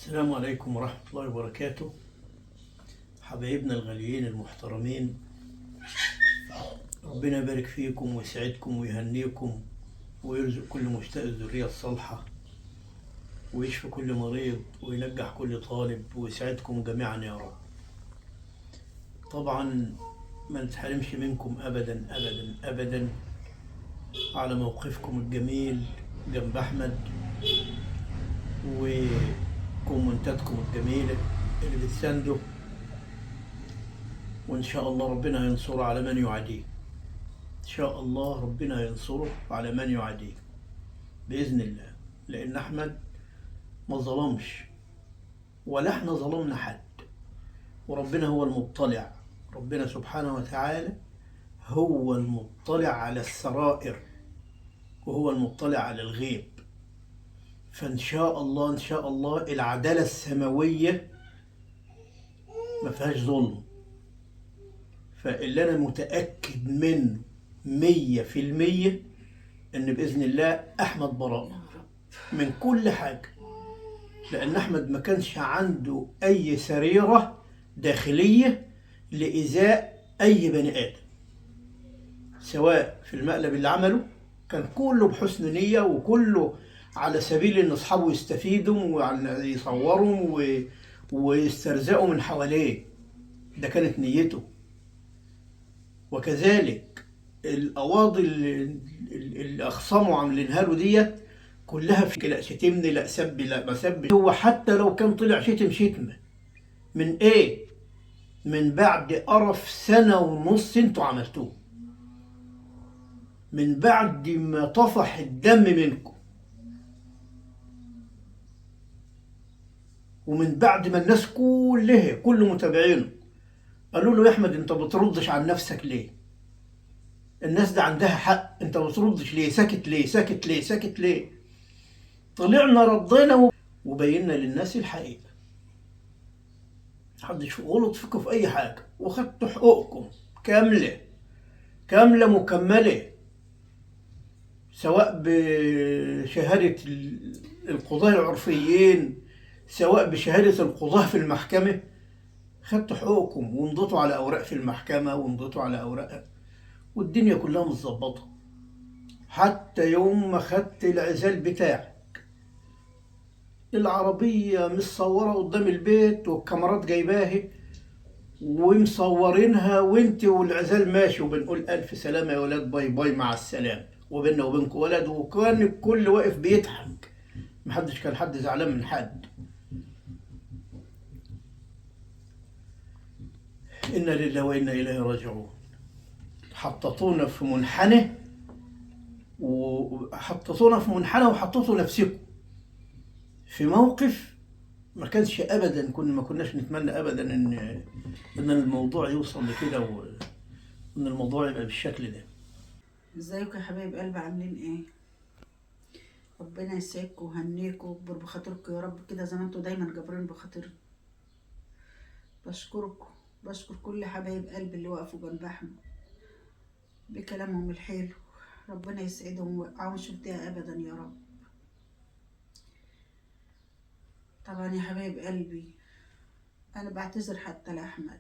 السلام عليكم ورحمة الله وبركاته. حبايبنا الغاليين المحترمين، ربنا يبارك فيكم ويسعدكم ويهنيكم ويرزق كل مشتاق الذرية الصالحة، ويشفي كل مريض وينجح كل طالب ويسعدكم جميعا يا رب. طبعا ما نتحرمش منكم أبدا أبدا أبدا على موقفكم الجميل جنب أحمد وكومنتاتكم الجميلة اللي بتسانده، وإن شاء الله ربنا ينصره على من يعاديه. إن شاء الله ربنا ينصره على من يعاديه بإذن الله، لأن أحمد ما ظلمش ولا احنا ظلمنا حد، وربنا هو المطلع. ربنا سبحانه وتعالى هو المطلع على السرائر وهو المطلع على الغيب. فإن شاء الله إن شاء الله العدالة السماوية ما فيهاش ظلم. فاللي أنا متأكد منه 100% إن بإذن الله أحمد براء من كل حاجة، لأن أحمد ما كانش عنده أي سريرة داخلية لإيذاء أي بني آدم، سواء في المقلب اللي عمله كان كله بحسن نية وكله على سبيل إن أصحابه يستفيدوا ويصوروا ويسترزقوا من حواليه. ده كانت نيته. وكذلك القواضي اللي أخصموا عاملينها له ديت كلها في لا شتمني لا سب لا ما سب. هو حتى لو كان طلع شتمة من ايه؟ من بعد قرف سنة ونص انتوا عملتوه، من بعد ما طفح الدم منكم، ومن بعد ما الناس كلها كل متابعينه قالوا له يا احمد انت بتردش عن نفسك ليه؟ الناس ده عندها حق، انت بتردش ليه؟ ساكت ليه؟ ساكت ليه؟ ساكت ليه؟ طلعنا ردينا وبينا للناس الحقيقة. محدش غلط فيكم في أي حاجة، وخدتوا حقوقكم كاملة كاملة مكملة، سواء بشهادة القضاة العرفيين سواء بشهادة القضاة في المحكمة. خدتوا حقوقكم ومضيتوا على أوراق في المحكمة ومضيتوا على أوراق، والدنيا كلها متظبطة. حتى يوم ما خدت العزال بتاعك العربية متصورة قدام البيت والكاميرات جايباها ومصورينها وانت والعزال ماشي وبنقول ألف سلامة يا ولاد، باي باي مع السلامة، وبيننا وبينكم ولد، وكان الكل واقف بيضحك، محدش كان حد زعلان من حد. إنا لله وإنا إليه راجعون. حططونا في منحنى وحططوا نفسكم في موقف ما كانش ابدا، ما كناش نتمنى ابدا ان الموضوع يوصل لكده وان الموضوع يبقى بالشكل ده. ازيكم يا حبايب قلبي، عاملين ايه؟ ربنا يسعدكم ويهنيكم ويكبر بخاطركم يا رب كده زي ما انتوا دايما جابرين بخاطري. بشكر كل حبايب قلبي اللي وقفوا جنب احمد بكلامهم الحلو. ربنا يسعدهم ويوقعهمش فيها ابدا يا رب. طبعا يا حبايب قلبي انا بعتذر حتى لاحمد.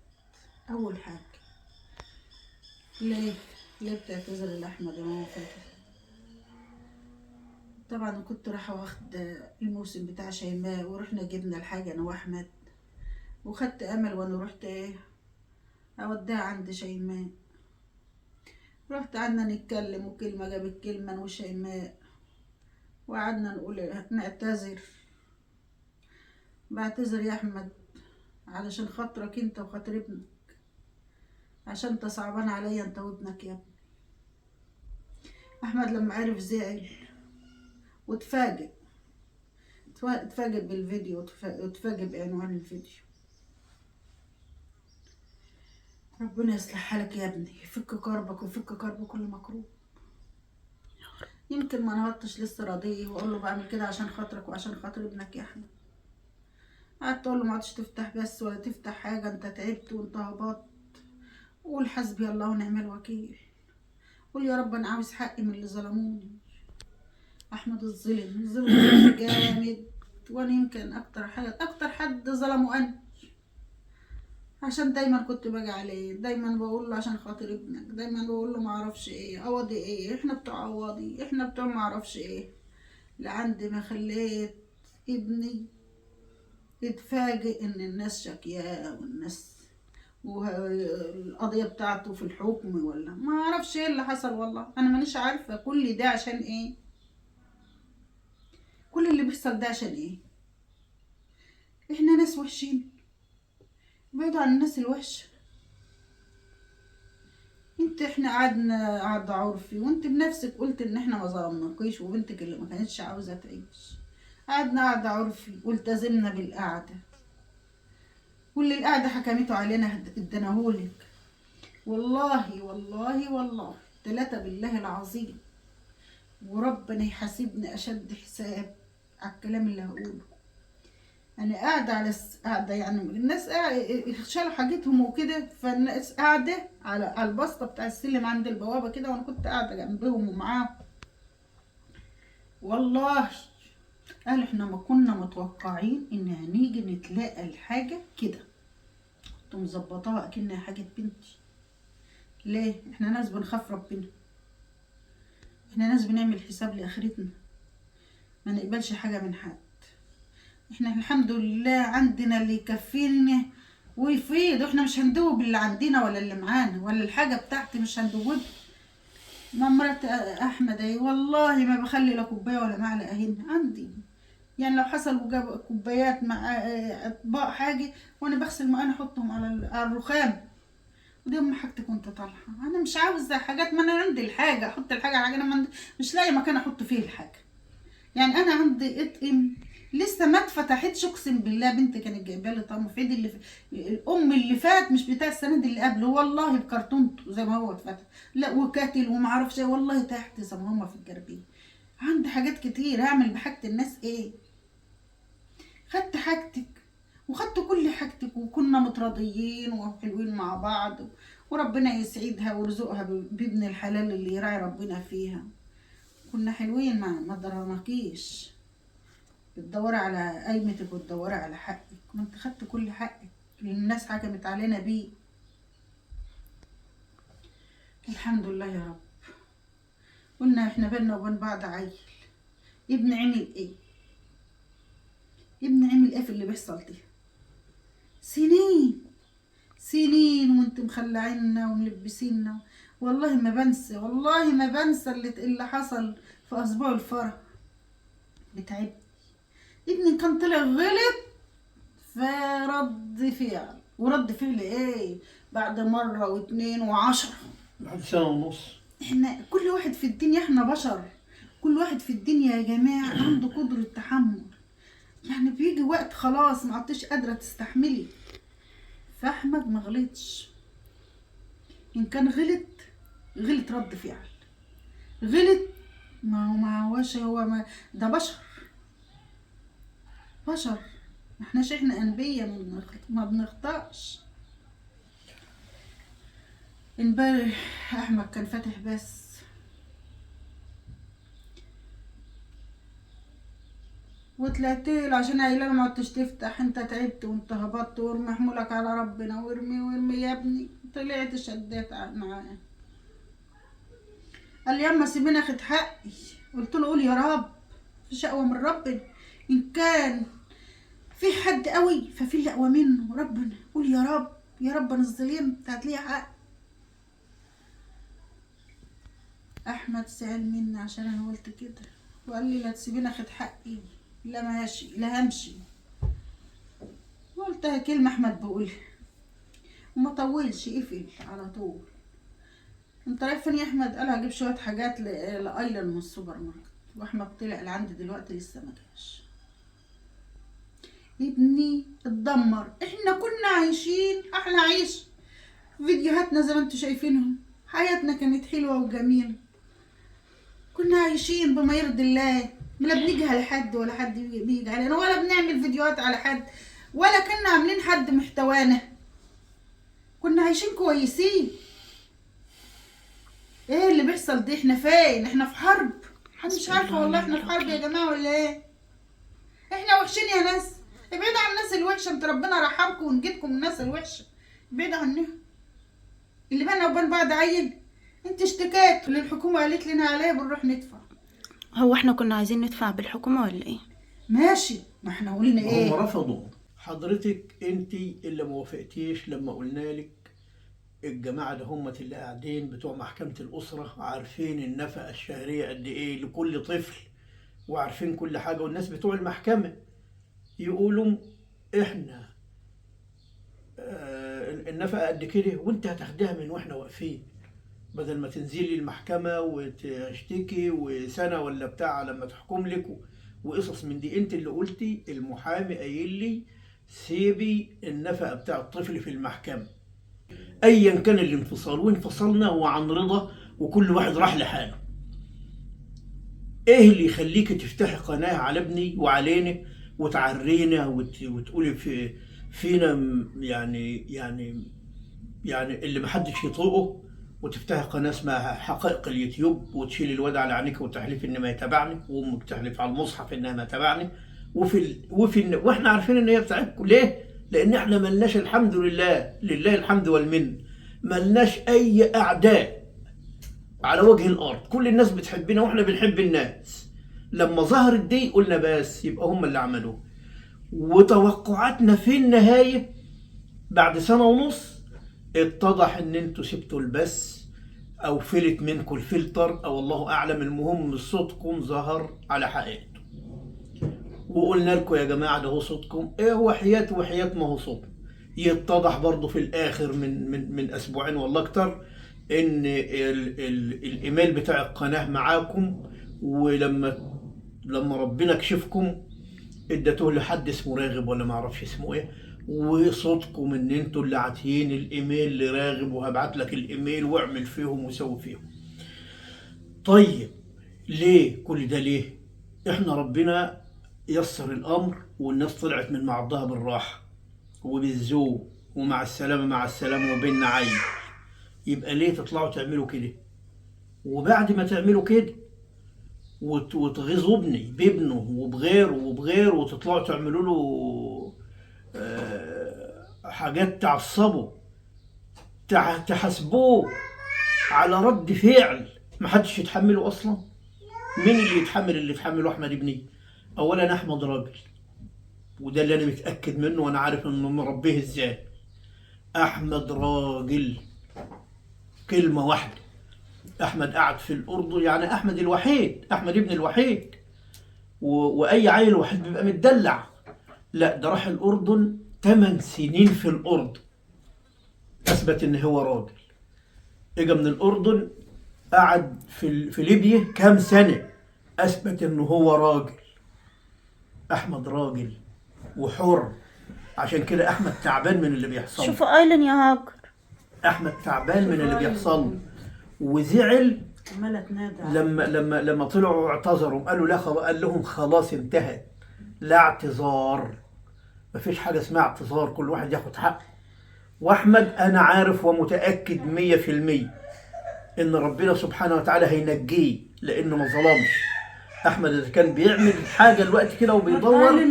اول حاجه ليه بتعتذر لاحمد يا ماما فاتن؟ طبعا كنت رايحه واخد الموسم بتاع شيماء ورحنا جبنا الحاجه انا واحمد، وخدت امل وانا رحت اوديها عند شيماء. رحت قعدنا نتكلم وكلمه جابت كلمه انا وشيماء، وقعدنا نقول نعتذر. بعتذر يا احمد علشان خاطرك انت وخاطر ابنك، عشان انت صعبان عليا انت وابنك يا ابني. احمد لما عرف زعل واتفاجئ بالفيديو واتفاجئ بعنوان الفيديو. ربنا يصلح حالك يا ابني، يفك كربك ويفك كرب كل مكروب. يمكن ما نهضتش لسه راضيه واقول له بعمل كده عشان خاطرك وعشان خاطر ابنك يا احمد. قعدت اقول له ما عادش تفتح بس ولا تفتح حاجه، انت تعبت وانت هبطت. قول حسبي الله ونعم الوكيل، قول يا رب انا عاوز حقي من اللي ظلموني. احمد الظلم جامد وانا يمكن اكتر حد ظلمه انا، عشان دايما كنت باجي عليه، دايما بقول له عشان خاطر ابنك، دايما بقول له معرفش ايه عوضي ايه، احنا بتوع عوضي، احنا بتوع معرفش ايه. لعند ما خليت ابني يتفاجئ ان الناس شاكياه، والناس والقضية بتاعته في الحكم، ولا ما اعرفش ايه اللي حصل. والله انا مانيش عارفة كل ده عشان ايه، كل اللي بيحصل ده عشان ايه. احنا ناس وحشين، بعيدوا عن الناس الوحشة. احنا قعدنا قعدة عرفي، وانت بنفسك قلت ان احنا ما ظلمناكيش، وبنتك اللي ما كانتش عاوزة تعيش. قعدنا قعدة عرفي والتزمنا بالقعدة، واللي القعدة حكمته علينا اديناهولك. والله والله والله 3 بالله العظيم، وربنا يحاسبني اشد حساب على الكلام اللي هقوله. انا قاعده على قاعده، يعني الناس شالوا حاجتهم وكده، فالناس قاعده على البسطه بتاع السلم عند البوابه كده، وانا كنت قاعده جنبهم ومعاهم. والله قال احنا ما كنا متوقعين ان هنيجي نتلاقى الحاجه كده، كنت مظبطاها اكنها حاجه بنتي. ليه؟ احنا ناس بنخاف ربنا، احنا ناس بنعمل حساب لاخرتنا، ما نقبلش حاجه من حد. احنا الحمد لله عندنا اللي يكفينا ويفيد، واحنا مش هندوب اللي عندنا ولا اللي معانا، ولا الحاجه بتاعتي مش هندوبها. ما مرات احمد اهي والله ما بخلي لا كوبايه ولا معلقه هنا عندي، يعني لو حصل وجاب كوبايات مع اطباق حاجه، وانا بغسل انا احطهم على الرخام، ودي ام حاجتك وانت طالعه. انا مش عاوزه حاجات، ما انا عندي الحاجه احط الحاجه على حاجه، انا مش لاقي مكان احط فيه الحاجه. يعني انا عندي اطقم لسه ما اتفتحتش، اقسم بالله بنتي كانت جايبه لي طقم في عيد الام اللي فات، مش بتاع السنه دي اللي قبله، والله بكرتونته زي ما هو اتفتح، لا وكاتل وما اعرفش ايه، والله تحت زي ما هما في الجربيه. عندي حاجات كتير، هعمل بحاجه الناس ايه؟ خدت حاجتك وخدت كل حاجتك، وكنا متراضيين وحلوين مع بعض، وربنا يسعدها ويرزقها بابن الحلال اللي يراعي ربنا فيها. كنا حلوين، ما ضررناكيش. بتدوري على قيمتك وتدوري على حقك، ما انت خدت كل حقك اللي الناس حكمت علينا بيه. الحمد لله يا رب. قلنا احنا بينا وبين بعض عيل، ابن عمل ايه؟ ابن عمل ايه في اللي بيحصل ده؟ سنين وانت مخلعيننا وملبسيننا. والله ما بنسى، والله ما بنسى اللي حصل في اسبوع الفرح بتاعتي. ابني كان طلع غلط، فرد فعل، ورد فعل ايه؟ بعد مرة واتنين وعشرة، بعد سنة ونص. احنا كل واحد في الدنيا، احنا بشر، كل واحد في الدنيا يا جماعة عنده قدرة تحمل. يعني بيجي وقت خلاص ما عدتش قادرة تستحملي. فاحمد ما غلطش، ان كان غلط رد فعل، غلط ما هوش هو، ما ده بشر، ما احناش احنا انبياء ما بنخطأش. امبارح احمد كان فاتح بس، وطلعت له عشان قايله له ما عدتش تفتح، انت تعبت وانت هبطت، وارمي حمولك على ربنا، وارمي يا ابني. طلعت شديت معاه، قال لي ياما سيبيني اخد حقي. قلت له قول يا رب، في شقوى من ربنا، ان كان في حد قوي ففي اللي اقوى منه ربنا. قول يا رب، يا رب انا ظلمت هتلاقي حق. احمد زعل مني عشان انا قلت كده، وقال لي لا تسيبيني اخد حقي، لا ماشي لا همشي. قلتها كلمه احمد بقولها وما طولش، قفل على طول. انت رايح فين يا احمد؟ قال هجيب شويه حاجات لايلن من السوبر ماركت. واحمد طلع لعندي دلوقتي لسه ما جاش. ابني اتدمر، احنا كنا عايشين احلى عيش، فيديوهاتنا زي ما انتوا شايفينهم، حياتنا كانت حلوه وجميله، كنا عايشين بما يرضي الله، لا بنيجي على حد ولا حد بيجي علينا، ولا بنعمل فيديوهات على حد، ولا كنا عاملين حد محتوانا، كنا عايشين كويسين. ايه اللي بيحصل ده؟ احنا فين؟ احنا في حرب، انا مش عارفه والله احنا في حرب يا جماعه ولا ايه؟ احنا وحشين يا ناس، ابعدوا عن الناس الوحشه، انت ربنا رحمكم ونجيتكم من الناس الوحشه، ابعدوا عنها. اللي بينا وبين بعض عيل، انت اشتكيت للحكومه قالت لنا عليه بنروح ندفع. هو احنا كنا عايزين ندفع بالحكومة ولا ايه؟ ماشي، ما احنا قلنا هم ايه؟ رفضوا. حضرتك انت اللي ما وافقتيش لما قلنا لك الجماعة ده هم اللي قاعدين بتوع محكمة الأسرة عارفين النفقة الشهرية قد إيه لكل طفل، وعارفين كل حاجة، والناس بتوع المحكمة يقولوا إحنا النفقة قد كده وأنت هتاخدها من وإحنا واقفين، بدل ما تنزلي المحكمة وتشتكي وسنة ولا بتاع لما تحكم لك وقصص من دي. أنت اللي قلتي المحامي قايل لي سيبي النفقة بتاع الطفل في المحكمة ايا كان الانفصال، وانفصلنا وعن رضا وكل واحد راح لحاله. ايه اللي يخليك تفتحي قناه على ابني وعلينا وتعرينا وتقولي فينا يعني اللي محدش يطوقه، وتفتحي قناه اسمها حقائق اليوتيوب وتشيلي الواد على عينيك وتحلفي ان ما يتابعني، وامك تحلف على المصحف انها ما تابعني، واحنا عارفين ان هي بتاعتكم. ليه؟ لان احنا ملناش الحمد لله الحمد والمن، ملناش اي اعداء على وجه الارض، كل الناس بتحبنا واحنا بنحب الناس. لما ظهرت دي قلنا بس يبقى هم اللي عملوه. وتوقعاتنا في النهايه بعد سنه ونص اتضح ان انتوا سبتوا البث او فلت منكم الفلتر او الله اعلم، المهم صوتكم ظهر على حقيقته. وقلنا لكم يا جماعه ده هو صوتكم، ايه هو وحياة ما هو صوتكم. يتضح برضه في الاخر من اسبوعين والله اكتر ان الايميل بتاع القناه معاكم، ولما ربنا كشفكم اديتوه لحد اسمه راغب ولا ما اعرفش اسمه ايه، وصوتكم ان انتوا اللي عاتيين الايميل لراغب وهبعت لك الايميل واعمل فيهم وسوي فيهم. طيب ليه كل ده؟ ليه؟ احنا ربنا يسر الامر والناس طلعت من معضها بالراحه وبالذوق ومع السلامه مع السلامه وبيننا عين. يبقى ليه تطلعوا تعملوا كده؟ وبعد ما تعملوا كده وتغيظوا ابني بابنه وبغيره وتطلعوا تعملوا له حاجات تعصبه، تحاسبوه على رد فعل محدش يتحمله اصلا. مين اللي يتحمل؟ اللي يتحمله احمد ابني. اولا احمد راجل، وده اللي انا متاكد منه وانا عارف انه مربيه ازاي. احمد راجل، كلمه واحده. احمد قعد في الاردن، يعني احمد الوحيد، احمد ابن الوحيد، واي عيل وحيد بيبقى متدلع. لا ده راح الاردن 8 سنين في الاردن، اثبت ان هو راجل. اجى من الاردن قعد في ليبيا كام سنه، اثبت انه هو راجل. احمد راجل وحر، عشان كده احمد تعبان من اللي بيحصل. شوفوا ايلن يا هاجر، احمد تعبان من اللي بيحصل وزعل عماله تنادى لما طلعوا واعتذروا قالوا لا قال لهم خلاص انتهت، لا اعتذار، مفيش حاجه اسمها اعتذار، كل واحد ياخد حقه. واحمد انا عارف ومتاكد 100% ان ربنا سبحانه وتعالى هينجيه لانه ما ظلمش. احمد اذا كان بيعمل حاجه الوقت كده وبيدور،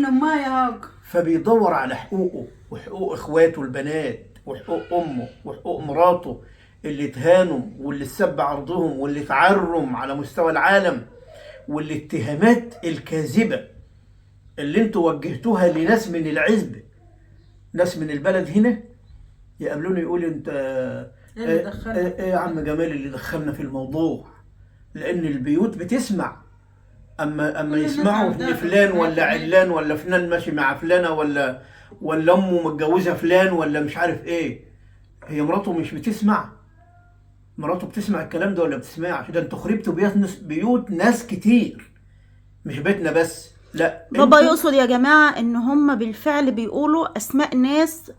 فبيدور على حقوقه وحقوق اخواته البنات وحقوق امه وحقوق مراته اللي اتهانوا واللي اتسب عرضهم واللي اتعرم على مستوى العالم، والاتهامات الكاذبه اللي انتوا وجهتوها لناس من العزبه، ناس من البلد هنا يقابلوني يقولوا انت ايه يا عم جمال اللي دخلنا في الموضوع. لان البيوت بتسمع، اما يسمعوا ان فلان ولا علان ولا فلان ماشي مع فلانه ولا امه متجوزه فلان ولا مش عارف ايه، هي مراته مش بتسمع؟ مراته بتسمع الكلام ده ولا بتسمعش؟ ده انتوا خربتوا بيوت ناس كتير، مش بيتنا بس. لا بابا يقصد يا جماعة ان هم بالفعل بيقولوا اسماء ناس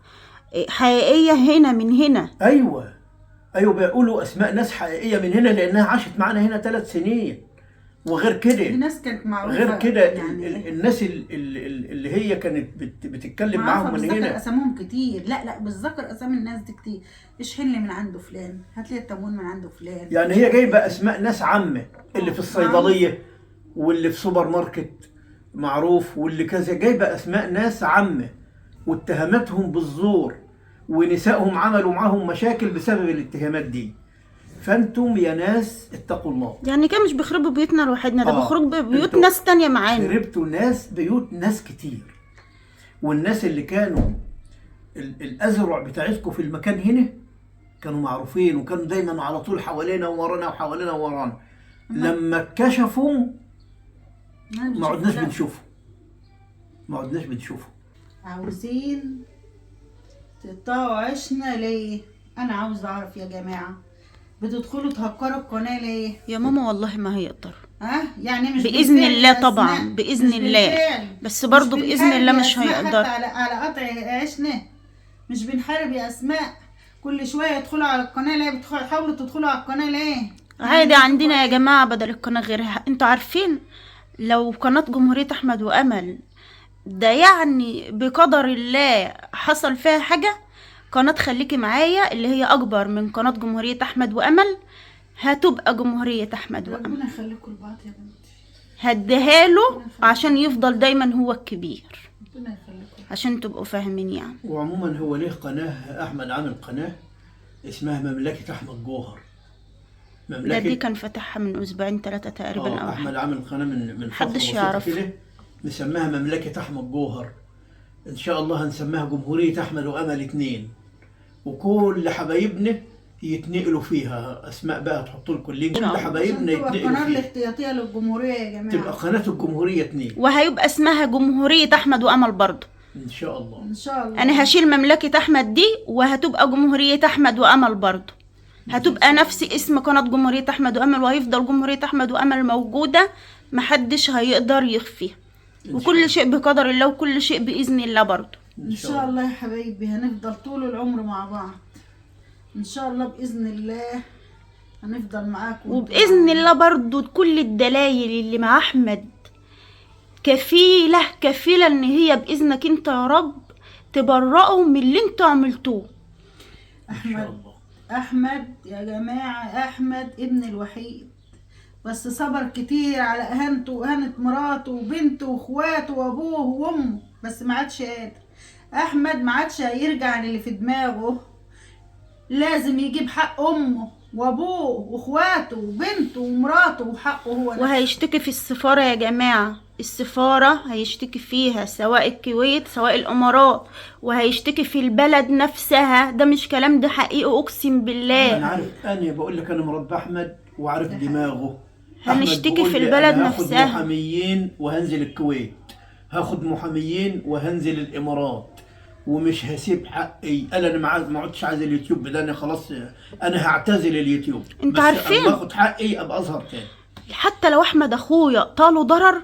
حقيقية هنا من هنا. ايوه بيقولوا اسماء ناس حقيقية من هنا لانها عاشت معانا هنا 3 سنين. وغير كده الناس كانت معروفة، غير كده يعني الناس اللي هي كانت بتتكلم معاهم من هنا اساميهم كتير. لا بالذكر اسامي الناس دي كتير. اشحن لي من عنده فلان، هات لي التموين من عنده فلان. يعني هي جايبه اسماء ناس عامه اللي في الصيدليه واللي في سوبر ماركت معروف واللي كذا، جايبه اسماء ناس عامه واتهمتهم بالزور، ونسائهم عملوا معاهم مشاكل بسبب الاتهامات دي. فانتم يا ناس اتقوا الله. يعني كده مش بيخربوا بيوتنا لوحدنا، ده بيخربوا بيوت انتوا ناس تانية معانا. خربتوا ناس، بيوت ناس كتير. والناس اللي كانوا الأزرع بتاعتكم في المكان هنا كانوا معروفين، وكانوا دايما على طول حوالينا وورانا وحوالينا وورانا. لما اتكشفوا ما عدناش بنشوفهم، ما عدناش بنشوفهم. عاوزين تقطعوا عيشنا ليه؟ انا عاوز اعرف يا جماعه، بتدخلوا تهكروا القناه ليه؟ يا ماما والله ما هيقدر. يعني مش بإذن بالفعل الله يا طبعا، أسماء، بإذن مش الله، بالفعل. بس برضه مش بإذن الله بنحارب يا مش أسماء هيقدر. حتى على قطع عيشنا، مش بنحارب يا اسماء. كل شويه يدخلوا على القناه ليه؟ بتحاولوا تدخلوا على القناه ليه؟ عادي عندنا يا جماعة بدل القناة غيرها. انتوا عارفين لو قناة جمهورية أحمد وأمل ده يعني بقدر الله حصل فيها حاجة، قناة خليكي معايا اللي هي أكبر من قناة جمهورية أحمد وأمل هتبقى جمهورية أحمد وأمل. ربنا يخليكم لبعض يا بنتي. هديها له عشان يفضل دايما هو الكبير، ربنا يخليكم. عشان تبقوا فاهمين يعني. وعموما هو ليه قناة، أحمد عامل قناة اسمها مملكة أحمد جوهر. ده دي كان فتحها من أسبوعين 3 تقريبا أو أحمد حاجة. عامل قناة من فترة محدش بسيطة يعرف. كده، مسماها مملكة أحمد جوهر. إن شاء الله هنسميها جمهورية أحمد وأمل 2، وكل حبايبنا يتنقلوا فيها. أسماء بقى تحط لكم اللينك، كل حبايبنا تبقى يتنقلوا القناه فيها، الاحتياطيه للجمهوريه يا جماعه. تبقى قناة الجمهورية 2 وهيبقى اسمها جمهورية أحمد وأمل برضه إن شاء الله. ان شاء الله. أنا هشيل مملكة أحمد دي وهتبقى جمهورية أحمد وأمل برضه، هتبقى نفس اسم قناة جمهورية أحمد وأمل، وهيفضل جمهورية أحمد وأمل موجودة، محدش هيقدر يخفيها. وكل شيء بقدر الله وكل شيء بإذن الله برضه. ان شاء الله يا حبايبي هنفضل طول العمر مع بعض ان شاء الله، باذن الله هنفضل معاكم. وبإذن الله برضه كل الدلائل اللي مع أحمد كفيلة ان هي بإذنك انت يا رب تبرئوا من اللي انتوا عملتوه. احمد يا جماعة، احمد ابن الوحيد، بس صبر كتير على اهانته واهانة مراته وبنته واخواته وابوه وامه، بس ما عادش قادر. احمد ما عادش هيرجع عن اللي في دماغه، لازم يجيب حق امه وابوه واخواته وبنته ومراته وحقه هو نفسه. وهيشتكي في السفارة يا جماعة، السفارة هيشتكي فيها سواء الكويت سواء الامارات، وهيشتكي في البلد نفسها. ده مش كلام، ده حقيقي اقسم بالله. انا عارف، انا بقول لك انا مربي احمد وعارف دماغه. هنشتكي في البلد نفسها. هاخد محاميين وهنزل الكويت، هاخد محاميين وهنزل الامارات، ومش هسيب حقي. انا ما عدتش عايز اليوتيوب ده، انا خلاص انا هعتزل اليوتيوب. انت عارفين بس باخد حقي ابقى اظهر تاني. حتى لو احمد اخويا طاله ضرر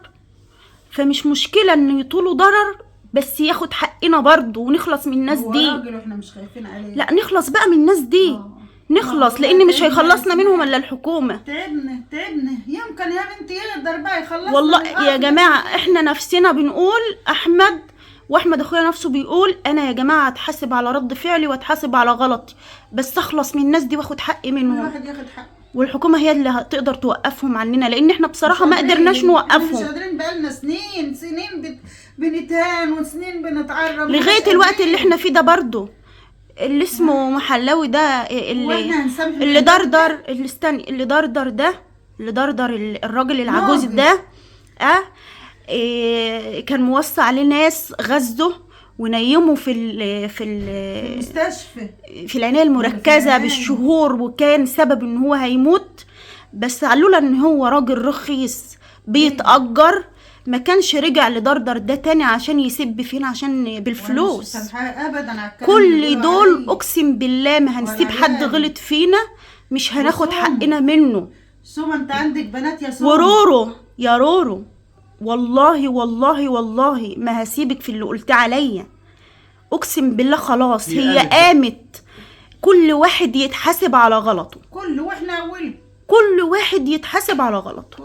فمش مشكله انه يطوله ضرر، بس ياخد حقنا برضه ونخلص من الناس دي. هو راجل واحنا مش خايفين عليه. لا نخلص بقى من الناس دي. نخلص لان مش هيخلصنا منهم الا الحكومه. تعبنا يمكن يا بنتي يقدر بقى يخلصنا. والله يا جماعه احنا نفسنا بنقول، واحمد اخويا نفسه بيقول انا يا جماعه اتحاسب على رد فعلي واتحاسب على غلطي، بس اخلص من الناس دي واخد حقي منهم. الواحد ياخد حقه، والحكومه هي اللي هتقدر توقفهم عننا، لان احنا بصراحه ما قدرناش نوقفهم. مش قادرين، بقالنا سنين بنتهان وسنين بنتعرض لغايه الوقت اللي احنا فيه ده برضه. اللي اسمه محلاوي ده اللي دردر الراجل العجوز ده كان موصى عليه ناس غزه ونيمه في المستشفى في العناية المركزة بالشهور، وكان سبب ان هو هيموت. بس قالوا ان هو راجل رخيص بيتأجر، ما كانش رجع لدردر ده تاني عشان يسب فينا عشان بالفلوس. ابدا كل دول اقسم بالله ما هنسيب حد غلط فينا، مش هناخد حقنا منه. سوما انت عندك بنات يا سوما. ورورو يا رورو، والله والله والله ما هسيبك في اللي قلت عليا، اقسم بالله. خلاص هي قامت، كل واحد يتحاسب على غلطه. كل واحد يتحاسب على غلطه،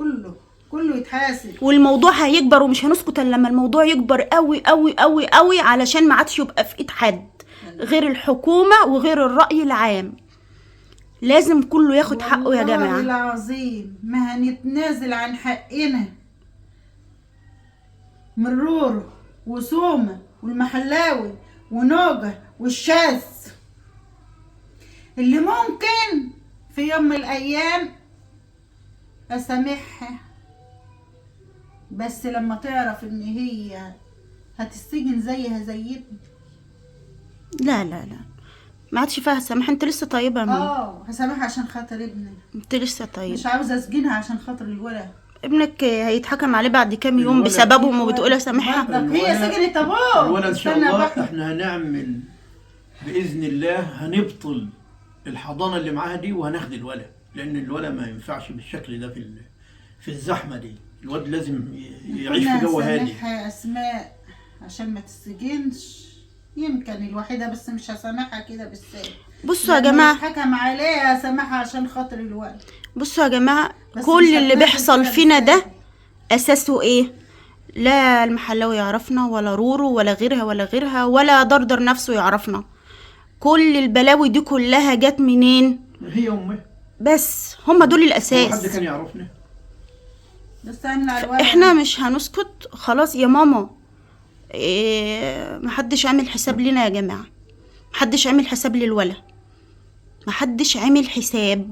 كله يتحاسب. والموضوع هيكبر ومش هنسكت الا لما الموضوع يكبر قوي قوي قوي قوي، علشان ما عادش يبقى في ايد حد غير الحكومه وغير الرأي العام. لازم كله ياخد حقه يا جماعه. والله العظيم ما هنتنازل عن حقنا. من رورو وسومة والمحلاوي ونوجة والشاذ، اللي ممكن في يوم من الأيام أسامحها، بس لما تعرف إن هي هتسجن زيها زي ابني. لا لا لا، ما عادش فيها سامح، انت لسه طيبه يا ماما. هسامحها عشان خاطر ابني، انت لسه طيبه. مش عاوزة أسجنها عشان خاطر الولد. ابنك هيتحكم عليه بعد كام يوم الولد- بسببهم وبتقول سامحها. برضك هي سجنت أبوه. الولد ان شاء استنى الله بقى. احنا هنعمل باذن الله، هنبطل الحضانه اللي معاها دي وهناخد الولد، لان الولد ما ينفعش بالشكل ده في الزحمه دي. الولد لازم يعيش في جو هادي. هسامحها يا أسماء عشان ما تسجنش، يمكن الوحيدة، بس مش هسامحها كده بالسهل. بصوا يا جماعه، حكم عليها هسامحها عشان خاطر الولد. بصوا يا جماعه، بس كل مش اللي هتنزل بيحصل كده فينا ده بالسهل. اساسه ايه؟ لا المحلاوي يعرفنا، ولا رورو، ولا غيرها ولا غيرها، ولا دردر نفسه يعرفنا. كل البلاوي دي كلها جت منين؟ هي امه، بس هما دول هو حد الاساس. كان يعرفنا؟ بس عاملة الولد. احنا مش هنسكت خلاص يا ماما. محدش عامل حساب لنا يا جماعه، محدش عامل حساب للولا، محدش عامل حساب.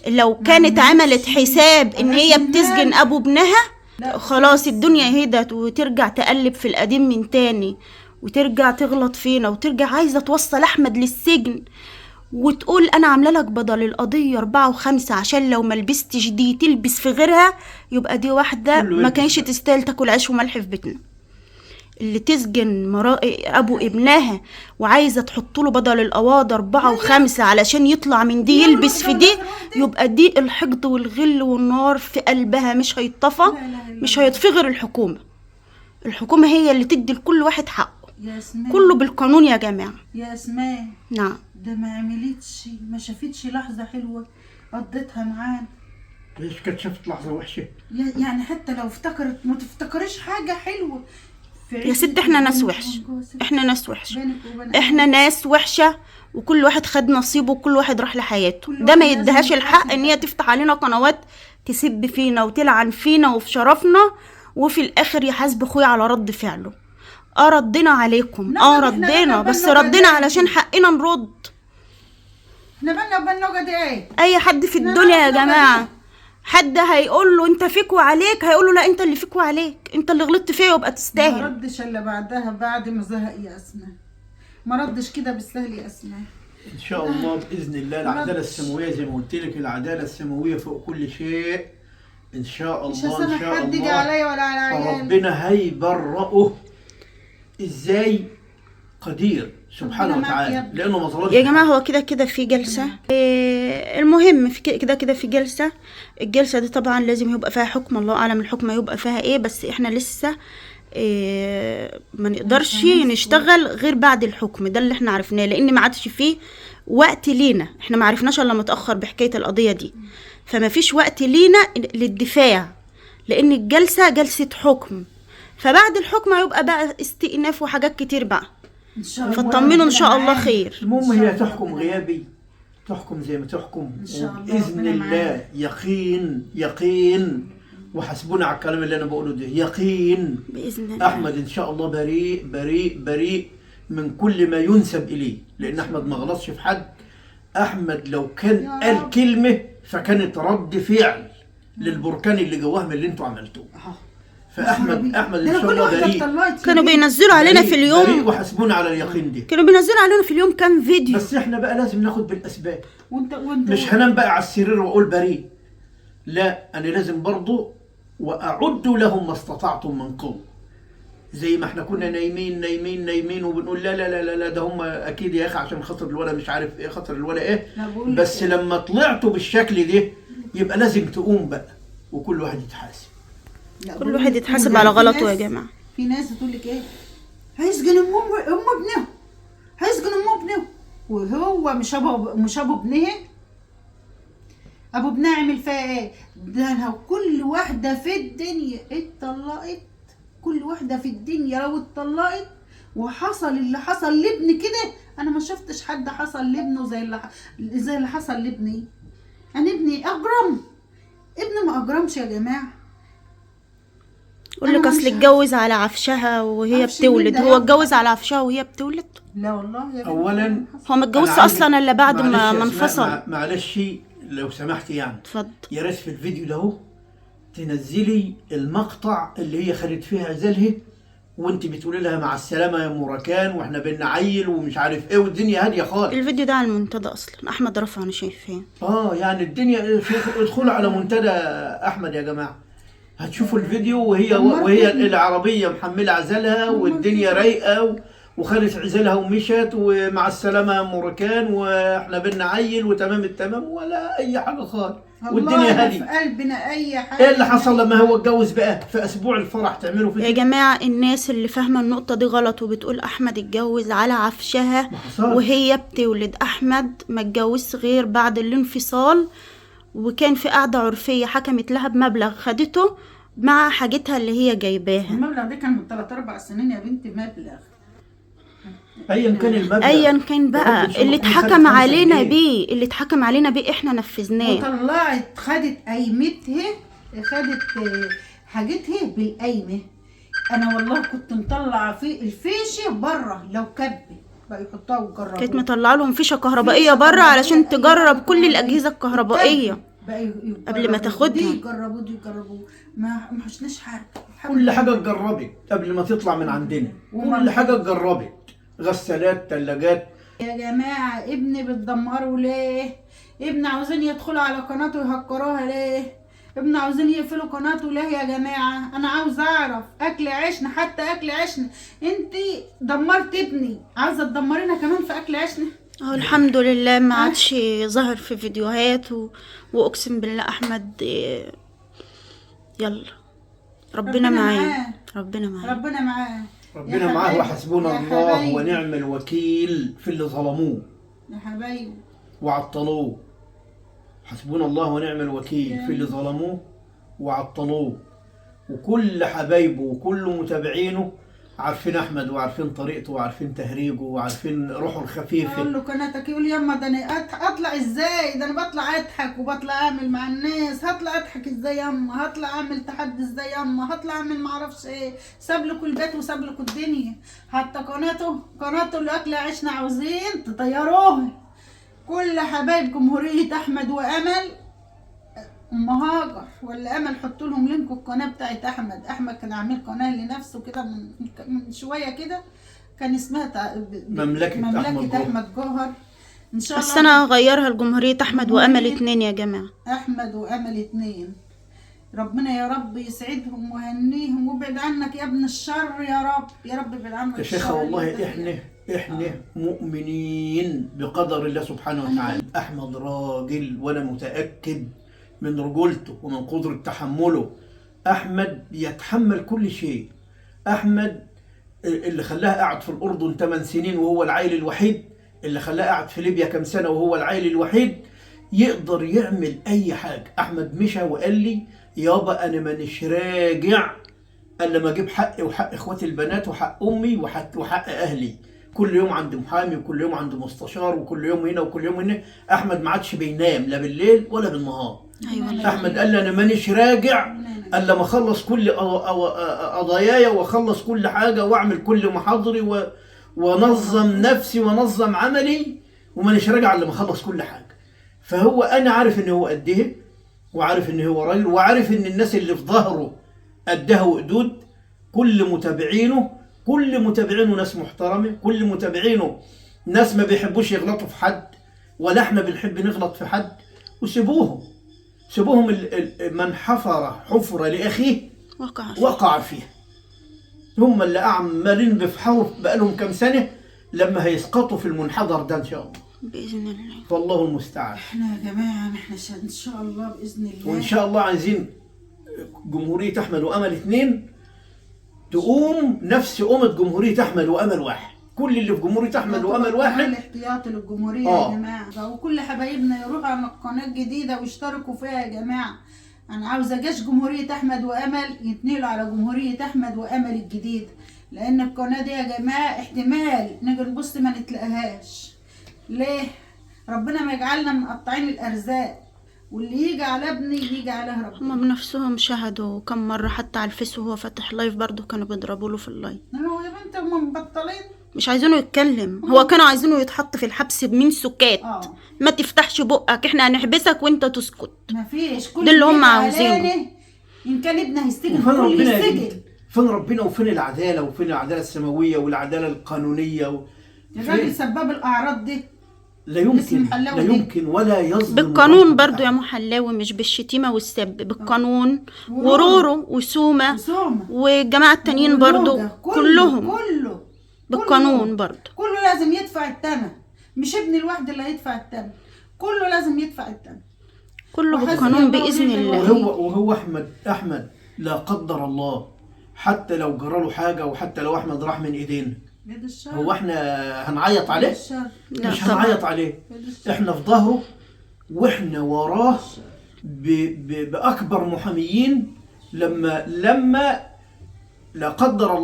لو كانت عملت حساب ان هي بتسجن ابو ابنها خلاص الدنيا هدت، وترجع تقلب في القديم من تاني، وترجع تغلط فينا، وترجع عايزه توصل احمد للسجن، وتقول انا عامله لك بدل القضيه 4 و5 عشان لو ما لبستش دي تلبس في غيرها. يبقى دي واحده ما كانش تستاهل تاكل عيش وملح في بيتنا. اللي تسجن ابو ابنها وعايزه تحط له بدل القواضي 4 و5 علشان يطلع من دي يلبس في دي، يبقى دي الحقد والغل والنار في قلبها مش هيطفى، مش هيطفي غير الحكومه. الحكومه هي اللي تدي لكل واحد حقه، يا اسماء كله بالقانون يا جماعه. يا اسماء، نعم. ده ما عملتش، ما شافتش لحظة حلوة قضيتها معانا. ليش كانت شفت لحظه وحشه؟ يعني حتى لو افتكرت ما تفتكرش حاجة حلوة. يا ست احنا ناس وحش، احنا ناس وحشه، احنا ناس وحشه، وكل واحد خد نصيبه، وكل واحد راح لحياته. ده ما يديهاش الحق ان هي تفتح علينا قنوات تسب فينا وتلعن فينا وفي شرفنا، وفي الاخر يحاسب اخويا على رد فعله. ردنا عليكم، ردنا، بس ردنا علشان حقنا نرد. احنا بالنا وبالنوجة دي ايه؟ اي حد في الدنيا يا جماعه، حد هيقول له انت فيك وعليك، هيقول له لا انت اللي فيك وعليك، انت اللي غلطت فيا ويبقى ما تستاهل. ردش الا بعدها، بعد ما زهق يا اسماء، ما ردش كده بالسهل يا اسماء. ان شاء الله باذن الله العداله السماويه، زي ما قلت لك العداله السماويه فوق كل شيء. ان شاء مش الله ان هسامح شاء حد يجي الله عليا ولا على عيالي. ربنا هيبرئه. ازاي؟ قدير سبحانه ربنا معاك يا وتعالى، ابني. لانه ما ظلمش. يا جماعة هو كده في جلسة، المهم في كده في جلسة. الجلسة دي طبعا لازم يبقى فيها حكم، الله أعلم الحكم يبقى فيها ايه، بس احنا لسه ما نقدرش نشتغل غير بعد الحكم ده اللي احنا عرفناه، لان ما عادش فيه وقت لينا. احنا ما عرفناش الا متأخر بحكاية القضية دي، فما فيش وقت لينا للدفاع، لان الجلسة جلسة حكم، فبعد الحكم هيبقى بقى استئناف وحاجات كتير بقى. ان شاء الله فاطمنوا ان شاء الله خير. المهم هي تحكم غيابي، تحكم زي ما تحكم، إن شاء الله باذن ربنا الله معانا. يقين وحسبنا على الكلام اللي انا بقوله ده، يقين بإذن الله. احمد ان شاء الله بريء بريء بريء من كل ما ينسب اليه، لان احمد ما غلطش في حد. احمد لو كان يا قال رب. كلمه فكانت رد فعل للبركان اللي جواه من اللي انتوا عملتوه. فاحمد ان شاء الله بريء. كانوا بينزلوا علينا في اليوم، بريء وحسبنا على اليقين ده. كانوا بينزلوا علينا في اليوم كام فيديو. بس احنا بقى لازم ناخد بالاسباب، وانت مش هنام بقى على السرير واقول بريء، لا انا لازم برضو واعدوا لهم ما استطعتم من قوه. زي ما احنا كنا نايمين وبنقول لا لا لا لا, لا ده هم اكيد يا اخي عشان خاطر الولا مش عارف ايه، خاطر الولا ايه. بس لما طلعتوا بالشكل ده يبقى لازم تقوم بقى وكل واحد يتحاسب. كل واحد يتحاسب على غلطه يا جماعه. في ناس تقول لك ايه، هيسجن ام ابنه، هيسجن ام ابنه، وهو مش ابو ابنها. ابو ابنها عمل فيها ايه؟ ده كل واحده في الدنيا اتطلقت، كل واحده في الدنيا لو اتطلقت وحصل اللي حصل لابني كده، انا ما شفتش حد حصل لابنه زي اللي حصل لابني. انا ابني اجرم، ابني ما اجرمش يا جماعه. يقول لك أنا اصل مش اتجوز على عفشها وهي عفش مين بتولد. ده هو يا اتجوز على عفشها وهي بتولد؟ لا والله يا بنتي اولا ما حصل. هو ما انا اتجوزش عايزك، اصلا الا بعد معلش ما يا اسماء، انفصل. معلش لو سمحتي يعني، اتفضل. يا ريت في الفيديو ده اهو تنزلي المقطع اللي هي خدت فيه عزلها وانت بتقولي لها مع السلامه يا ام ركان واحنا بينا عيل ومش عارف ايه، والدنيا هاديه خالص. الفيديو ده على المنتدى اصلا، احمد رفع، انا شايفاه. يعني الدنيا، ادخلوا على منتدى احمد يا جماعه، هتشوفوا الفيديو وهي دمرت العربيه محمله عزلها دمرت والدنيا ابني. رايقه وخدت عزلها ومشت ومع السلامه يا ام ركان واحنا بينا عيل وتمام التمام ولا اي حاجه خالص والدنيا والله ما هاديه. في قلبنا اي حاجه. ايه اللي حصل لما هو اتجوز بقى في اسبوع الفرح تعملوا يا فيه؟ جماعة الناس اللي فاهمة النقطة دي غلط وبتقول أحمد اتجوز على عفشها ما حصلش. وهي بتولد. أحمد ما اتجوزش غير بعد الانفصال، وكان في قعدة عرفية حكمت لها بمبلغ خدته مع حاجتها اللي هي جايباها. المبلغ ده كان من 3-4 سنين يا بنتي مبلغ. ايا كان المبلغ، ايا كان بقى اللي اتحكم علينا بيه، اللي اتحكم علينا بيه احنا نفذناه. وطلعت خدت قايمتها، خدت حاجتها بالقايمه. انا والله كنت مطلعه في الفيشه بره لو كبه بقى يحطوها ويجربوها. كانت مطلعه لهم فيشه كهربائيه فيشة بره كهربائية، علشان تجرب كل كهربائية. الاجهزه الكهربائيه بقى قبل ما تاخدها. دي يجربوا ما حشناش حاجه. كل حاجه اتجربت قبل ما تطلع من عندنا، كل حاجه اتجربت، غسالات، ثلاجات. يا جماعه ابني بتدمروا ليه؟ ابني عاوزين يدخلوا على قناته يهكروها ليه؟ ابن عاوزين يقفلوا قناته ليه يا جماعه؟ انا عاوز اعرف. اكل عيشنا، حتى اكل عيشنا انتي دمرت ابني، عاوزه تدمرينا كمان في اكل عيشنا. الحمد لله ما عادش ظاهر في فيديوهات واقسم بالله احمد يلا ربنا معاه. ربنا معاه. ربنا معاه. ربنا معاه وحسبنا الله ونعم الوكيل في اللي ظلموه يا حبايبي وعطلوه. حسبنا الله ونعم الوكيل في اللي ظلموه وعطلوه. وكل حبايبه وكل متابعينه عارفين احمد وعارفين طريقته وعارفين تهريجه وعارفين روحه الخفيفه. اقول له قناتك، يقول يما ده انا اطلع ازاي؟ ده انا بطلع اضحك وبطلع اعمل مع الناس. هطلع اضحك ازاي يما؟ هطلع اعمل تحدي ازاي يما؟ هطلع اعمل معرفش ايه. ساب لكم البيت وساب لكم الدنيا. حتى قناته اللي اكل عيشنا عاوزين تطيروها. كل حبايب جمهوريه احمد وامل، ام هاجر ولا امل، حطوا لهم لينك القناه بتاعت احمد كان عامل قناه لنفسه كده من شويه كده، كان اسمها مملكه احمد جوهر. ان شاء الله بس انا هغيرها لجمهوريه احمد وامل 2 يا جماعه. احمد وامل 2. ربنا يا رب يسعدهم ويهنيهم ويبعد عنك يا ابن الشر يا رب. يا رب ابعد عنك يا شيخه. والله احنا مؤمنين بقدر الله سبحانه وتعالى. احمد راجل وانا متاكد من رجولته ومن قدرة تحمله. أحمد يتحمل كل شيء. أحمد اللي خلاه قاعد في الأردن 8 سنين وهو العيل الوحيد، اللي خلاه قاعد في ليبيا كم سنة وهو العيل الوحيد، يقدر يعمل أي حاجة. أحمد مشى وقال لي يابا أنا مانيش راجع إلا ما أجيب حقي وحق إخواتي البنات وحق أمي وحق أهلي. كل يوم عند محامي وكل يوم عند مستشار وكل يوم هنا وكل يوم هنا. أحمد ما عادش بينام لا بالليل ولا بالنهار. أيوة. احمد قال لي انا مانيش راجع الا ما اخلص كل قضاياي واخلص كل حاجه واعمل كل محاضري ونظم نفسي ونظم عملي، ومانيش راجع الا ما اخلص كل حاجه. فهو انا عارف ان هو قده وعارف ان هو راجل وعارف ان الناس اللي في ظهره قدها وقدود. كل متابعينه ناس محترمه، كل متابعينه ناس ما بيحبوش يغلطوا في حد ولا احنا بنحب نغلط في حد. وسيبوهم من حفر حفرة لأخيه وقع فيها. هم اللي عمالين بيفحروا بقالهم كم سنة لما هيسقطوا في المنحدر ده إن شاء الله بإذن الله. فالله المستعان. احنا يا جماعة احنا إن شاء الله بإذن الله، وإن شاء الله عايزين جمهورية أحمد وأمل 2 تقوم نفس قومة جمهورية أحمد وأمل 1. كل اللي في جمهورية احمد وامل 1 الاحتياطي للجمهوريه يا جماعه. وكل حبايبنا يروحوا على القناه الجديده ويشتركوا فيها يا جماعه. انا عاوزه جيش جمهوريه احمد وامل يتنقلوا على جمهوريه احمد وامل الجديد، لان القناه دي يا جماعه احتمال نيجي نبص ما نتلاقيهاش. ليه؟ ربنا ما يجعلنا من قطاعين الارزاق واللي يجي على ابني يجي عليه ربنا. هما بنفسهم شهدوا كم مرة حتى على الفيس وهو فاتح لايف برضو كانوا بيضربوا له في اللايف. هو يا بنت هم مبطلين، مش عايزينه يتكلم، هو كانوا عايزينه يتحط في الحبس من سكات. ما تفتحش بقك، احنا هنحبسك وانت تسكت. ما فيش كل ده اللي هم كده عاوزينه. علاني. ان كان ابنه هيستجن وفين كل ربنا يا يستجن. بنت؟ فين ربنا وفين العداله وفين العداله السماويه والعداله القانونيه الراجل سباب الاعراض دي لا يمكن، اسم حلاوة لا دي. يمكن ولا يظلم بالقانون ربنا برضو يا أحد. محلاوي، مش بالشتيمة والسب، بالقانون. ورورو. ورورو وسومة وسومة والجماعة التانيين برضو ولوجة. كلهم كله بالقانون برضو. كله لازم يدفع الثمن، مش ابن الواحد اللي هيدفع الثمن، كله لازم يدفع الثمن. كله وحسبي بالقانون الله بإذن ونعم الله. وهو احمد لا قدر الله حتى لو جراله حاجه وحتى لو احمد راح من ايدينا، بيد الشر. هو احنا هنعيط عليه؟ الشر. لا مش طبعا. هنعيط عليه، احنا في ظهره واحنا وراه باكبر محاميين. لما لا قدر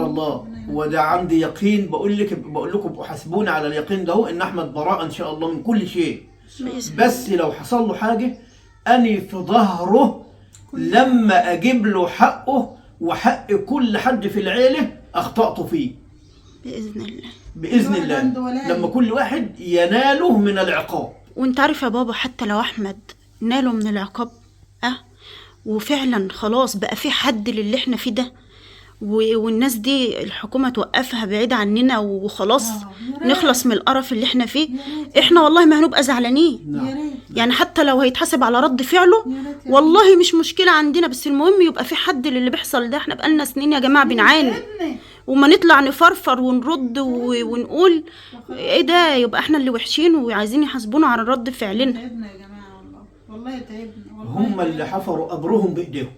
الله وده عندي يقين، بقول لكم احاسبوني على اليقين ده، ان احمد براء ان شاء الله من كل شيء. بس لو حصل له حاجه اني في ظهره لما اجيب له حقه وحق كل حد في العيله اخطأت فيه بإذن الله. الله، لما كل واحد يناله من العقاب. وانت عارف يا بابا، حتى لو احمد ناله من العقاب وفعلا خلاص بقى في حد للي احنا فيه ده، والناس دي الحكومة توقفها بعيد عننا وخلاص نخلص من القرف اللي احنا فيه، احنا والله ما هنبقى زعلانين. يعني حتى لو هيتحاسب على رد فعله والله مش مشكلة عندنا، بس المهم يبقى في حد للي بيحصل ده. احنا بقالنا سنين يا جماعة بنعاني، وما نطلع نفرفر ونرد ونقول ايه ده، يبقى احنا اللي وحشين وعايزين يحاسبونا على رد فعلنا. تعبنا يا جماعة والله تعبنا. هم اللي حفروا قبرهم بايديهم،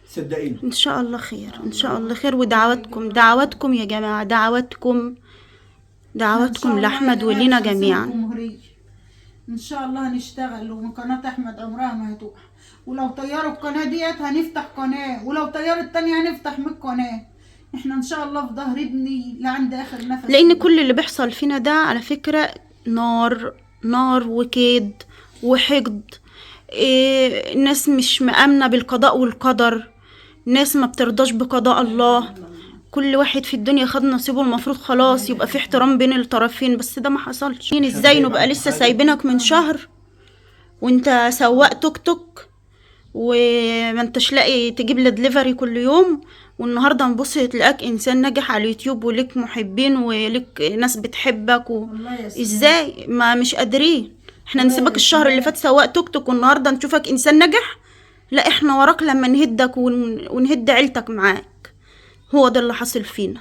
صدقيني. ان شاء الله خير، ان شاء الله خير. ودعواتكم يا جماعة، دعواتكم لأحمد ولينا جميعا. ان شاء الله هنشتغل، وقناة احمد عمرها ما هتقع. ولو طيروا القناة ديت هنفتح قناة، ولو طيروا التانية هنفتح 100 قناة. احنا ان شاء الله في ظهر ابني لعند اخر نفس. لان كل اللي بيحصل فينا ده على فكرة نار وكيد وحقد. الناس مش مآمنة بالقضاء والقدر، ناس ما بترضاش بقضاء الله. كل واحد في الدنيا خد نصيبه، المفروض خلاص يبقى في احترام بين الطرفين، بس ده ما حصلش. ازاي نبقى لسه سايبينك من شهر وانت سواق توك توك وما انتش لاقي تجيب لي دليفري كل يوم، والنهارده نبص تلاقيك انسان ناجح على اليوتيوب وليك محبين وليك ناس بتحبك ازاي ما مش قادرين احنا نسيبك الشهر اللي فات سواق توك توك والنهارده نشوفك انسان ناجح؟ لا، احنا وراك لما نهدك ونهد عيلتك معاك. هو ده اللي حصل فينا.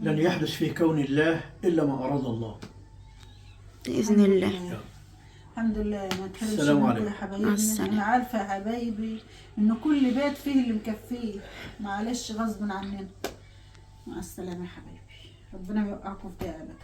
لن يحدث في كون الله الا ما اراد الله باذن الله. الحمد لله. ما تحرمش السلام منكم عليكم. يا حبايبي. انا عارفه يا حبايبي ان كل بيت فيه اللي مكفيه، معلش غصب عننا. مع السلامه يا حبايبي، ربنا يوقعكم في دقيقتك.